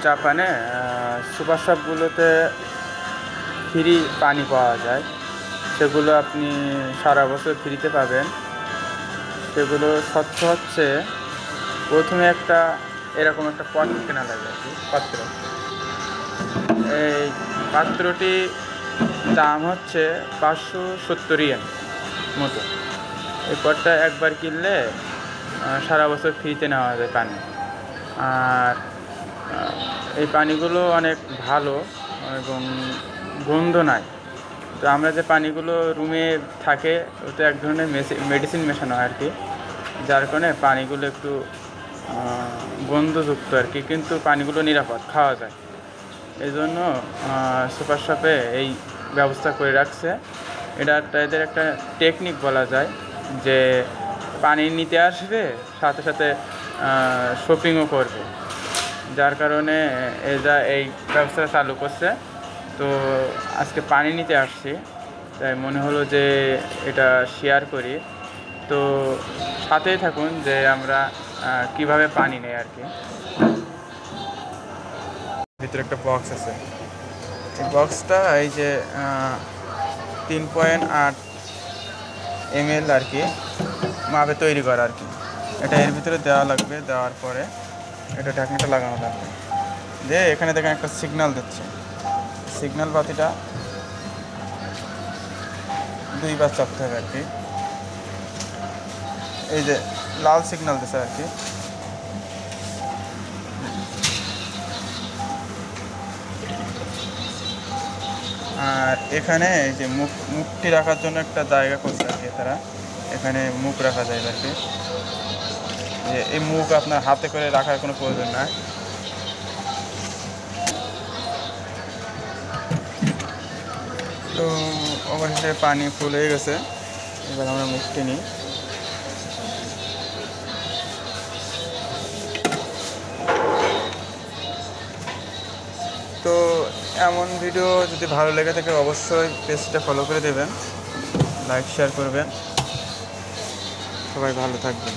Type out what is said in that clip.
জাপানে super শপগুলোতে free পানি পাওয়া যায়, সেগুলো আপনি সারা বছর ফ্রিতে পাবেন। সেগুলো স্বচ্ছ হচ্ছে, প্রথমে এরকম একটা পাত্র কেনা লাগে আর কি। এই পাত্রটি দাম হচ্ছে 570 ইয়েন মতো। এই পটটা একবার কিনলে সারা বছর ফ্রিতে নেওয়া যায় পানি। আর এই পানিগুলো অনেক ভালো এবং গন্ধ নাই। তো আমরা যে পানিগুলো রুমে থাকে, ওতে এক ধরনের মেডিসিন মেশানো হয় আর কি, যার কারণে পানিগুলো একটু গন্ধযুক্ত আর কি, কিন্তু পানিগুলো নিরাপদ, খাওয়া যায়। এই জন্য সুপার শপে এই ব্যবস্থা করে রাখছে। এটা এদের একটা টেকনিক বলা যায়, যে পানি নিতে আসবে, সাথে সাথে শপিংও করবে, যার কারণে এরা এই ব্যবস্থা চালু করছে। তো আজকে পানি নিতে আসছি, তাই মনে হলো যে এটা শেয়ার করি। তো সাথেই থাকুন যে আমরা কিভাবে পানি নেই আর কি। ভিতরে একটা বক্স আছে, এই বক্সটা এই যে 3.8 ml আর কি মাপে তৈরি করা আর কি। এটা এর ভিতরে দেওয়া লাগবে, দেওয়ার পরে এটা ঢাকনাটা লাগানো লাগবে। দিয়ে এখানে দেখেন একটা সিগন্যাল দিচ্ছে, সিগন্যাল বাতিটা 2বার চাপতে হবে আর কি। এই যে লাল সিগন্যাল দিচ্ছে আর কি। আর এখানে এই যে মুখটি রাখার জন্য একটা জায়গা করছে আর কি তারা, এখানে মুখ রাখা যায় আর কি। এই মুখ আপনার হাতে করে রাখার কোনো প্রয়োজন নাই। তো অবশেষে পানি ফুল হয়ে গেছে, এবার আমরা মুখটি নিই। তো এমন ভিডিও যদি ভালো লেগে থাকে অবশ্যই পেজটা ফলো করে দেবেন, লাইক শেয়ার করবেন। সবাই ভালো থাকবেন।